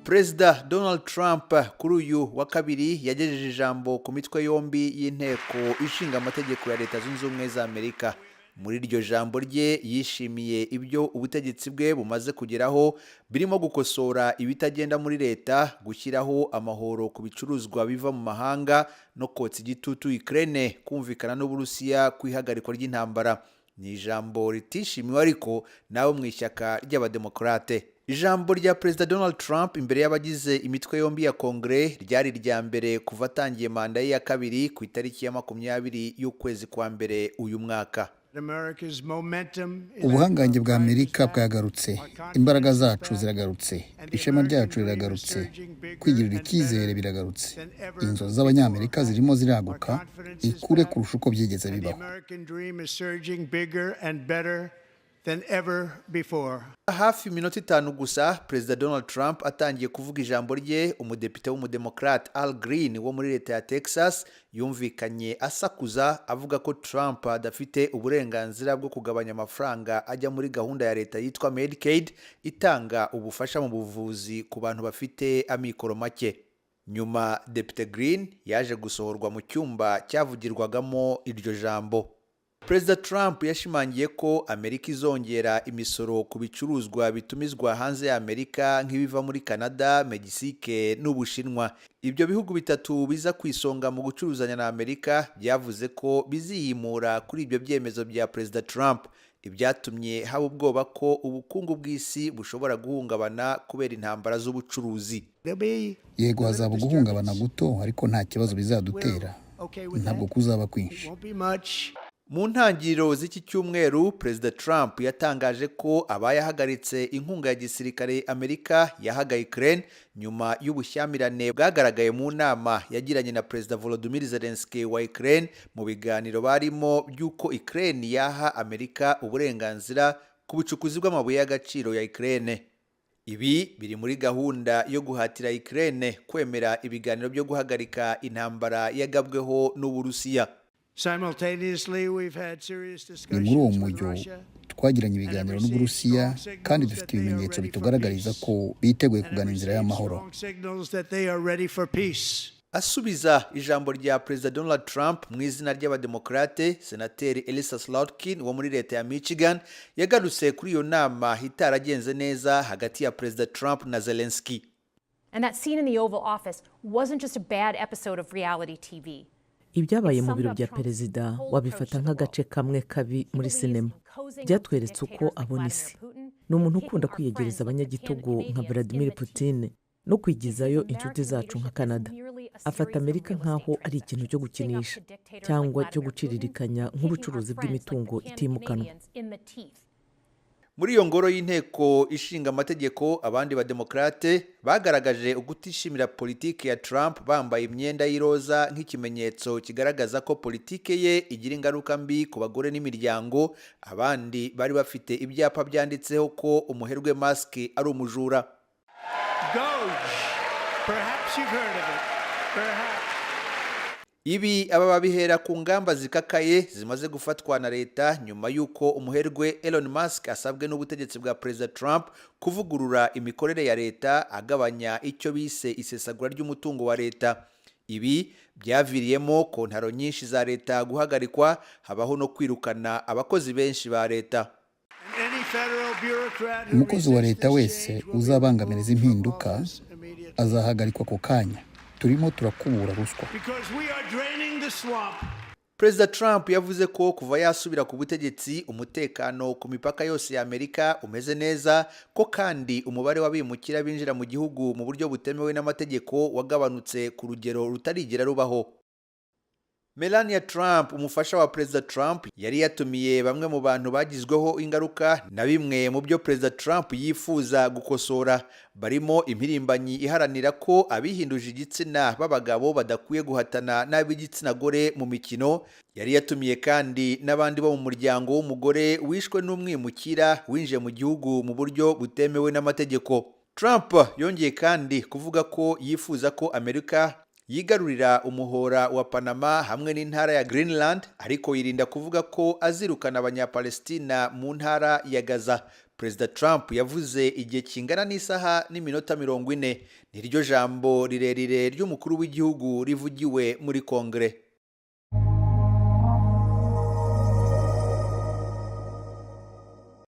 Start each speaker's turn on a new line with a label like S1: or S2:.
S1: Perezida Donald Trump kuri uyu wa kabiri yagejeje ijambo ku mitwe yombi y'inteko ishinga amategeko ya Leta Zunze Ubumwe za Amerika. Muri iryo jambo rye yishimiye ibyo ubutegetsi bwe bumaze kugeraho birimo gukosora ibitagenda muri leta, gushyiraho amahoro ku bicuruzwa biva mu mahanga no kotsa igitutu Ukraine kumvikana n'Uburusiya ku ihagarikwa ry'intambara. Ni ijambo ritishimiwe ariko nawe mu ishyaka ry'abademokrate. Ijambo rya Perezida Donald Trump imbere y'abagize imitwe yombi ya Kongere ryari irya mbere kuva atangiye manda ye ya kabiri ku itariki ya 20 y'ukwezi kwa mbere uyu mwaka.
S2: Ubuhangange bwa Amerika bwagarutse, imbaraga zacu ziragarutse, ishema ryacu riragarutse, kwigirira icyizere biragarutse. Inzozi z'Abanyamerika zirimo ziraguka, ikure kurusha uko byigeze bibaho.
S1: Hafi minota 5 gusa Perezida Donald Trump atangiye kuvuga ijambo rye, umudepite w'umudemokrate Al Green wo muri leta ya Texas yumvikanye asakuza avuga ko Trump adafite uburenganzira bwo kugabanya amafaranga ajya muri gahunda ya leta yitwa Medicaid itanga ubufasha mu buvuzi ku bantu bafite amikoro make. Nyuma Depite Green yaje gusohorwa mu cyumba cyavugirwagamo iryo jambo. Perezida Trump yashimangiye ko Amerika izongera imisoro ku bicuruzwa bitumizwa hanze ya Amerika nk'ibiva muri Canada, Mexique n'Ubushinwa. Ibyo bihugu bitatu biza kwisonga mu gucuruzanya na Amerika byavuze ko bizihimura kuri ibyo byemezo bya Perezida Trump. Ibyatumye haba ubwoba ko ubukungu bw'isi bushobora guhungabana kubera intambara z'ubucuruzi.
S2: Yego hazaba guhungabana guto ariko nta kibazo bizadutera. Ntabwo kuzaba kwinshi.
S1: Mu ntangiriro z'iki cyumweru Perezida Trump yatangaje ko abayahagaritse inkunga ya gisirikare Amerika yahaga Ukraine nyuma y'ubushyamirane bwagaragaye mu nama yagiranye na Perezida Volodymyr Zelensky wa Ukraine mu biganiro barimo by'uko Ukraine yaha Amerika uburenganzira ku bucukuzi bw'amabuye y'agaciro ya Ukraine. Ibi biri muri gahunda yo guhatira Ukraine kwemera ibiganiro byo guhagarika intambara yagabweho n'Uburusiya.
S2: Ni muri uwo mujyo twagiranye ibiganiro n'Uburusiya kandi dufite ibimenyetso bitugaragariza ko biteguye kugana inzira y'amahoro.
S1: Asubiza ijambo rya Perezida Donald Trump mu izina ry'abademokrate, Senateri Elissa Slotkin wo muri leta ya Michigan yagarutse kuri iyo nama itaragenze neza hagati ya Perezida Trump na Zelensky.
S3: And that scene in the Oval Office wasn't just a bad episode of reality TV.
S4: Ibyabaye mu biro bya perezida wabifata nk'agace kamwe kabi muri sinema. Byatweretse uko abona isi. Ni umuntu ukunda kwiyegereza abanyagitugu nka Vladimir Putin no kwigizayo inshuti zacu nka Canada. Afata Amerika nk'aho ari ikintu cyo gukinisha cyangwa cyo guciririkanya nk'ubucuruzi bw'imitungo itimukanwa.
S1: Muri iyo ngoro y'inteko ishinga amategeko abandi bademokrate bagaragaje ugutishimira politike ya Trump bambaye imyenda y'iroza nk'ikimenyetso kigaragaza ko politike ye igira ingaruka mbi ku bagore n'imiryango. Abandi bari bafite ibyapa byanditseho ko umuherwe Musk ari umujura.
S5: Perhaps you've heard of it. Perhaps.
S1: Ibi aba babihera ku ngamba zikakaye zimaze gufatwa na leta nyuma y'uko umuherwe Elon Musk asabwe n'ubutegetsi bwa Perezida Trump kuvugurura imikorere ya leta agabanya icyo bise isesagura ry'umutungo wa leta. Ibi byaviriyemo kontaro nyinshi za leta guhagarikwa, habaho no kwirukana abakozi benshi ba leta.
S2: Umukozi wa leta wese uzabangamiriza impinduka azahagarikwa ku kanya. Turimo turakubura ruswa.
S1: Perezida Trump yavuze ko kuva yasubira ku butegetsi umutekano ku mipaka yose ya Amerika umeze neza, ko kandi umubare w'abimukira binjira mu gihugu mu buryo butemewe n'amategeko wagabanutse ku rugero rutarigera rubaho. Melania Trump, umufasha wa Perezida Trump, yari yatumiye bamwe mu bantu bagizweho ingaruka na bimwe mu byo Perezida Trump yifuza gukosora, barimo impirimbanyi iharanira ko abihinduje igitsina b'abagabo badakwiye guhatana n'ab'igitsina gore mu mikino. Yari yatumiye kandi n'abandi bo mu muryango w'umugore wishwe n'umwimukira winjiye mu gihugu mu buryo butemewe n'amategeko. Trump yongeye kandi kuvuga ko yifuza ko Amerika yigarurira umuhora wa Panama hamwe n'intara ya Greenland, ariko yirinda kuvuga ko azirukana abanyapalestina mu ntara ya Gaza. Perezida Trump yavuze igihe kingana n'isaha n'iminota 40. Niryo jambo rirerire ry'umukuru w'igihugu rivugiwe muri Kongere.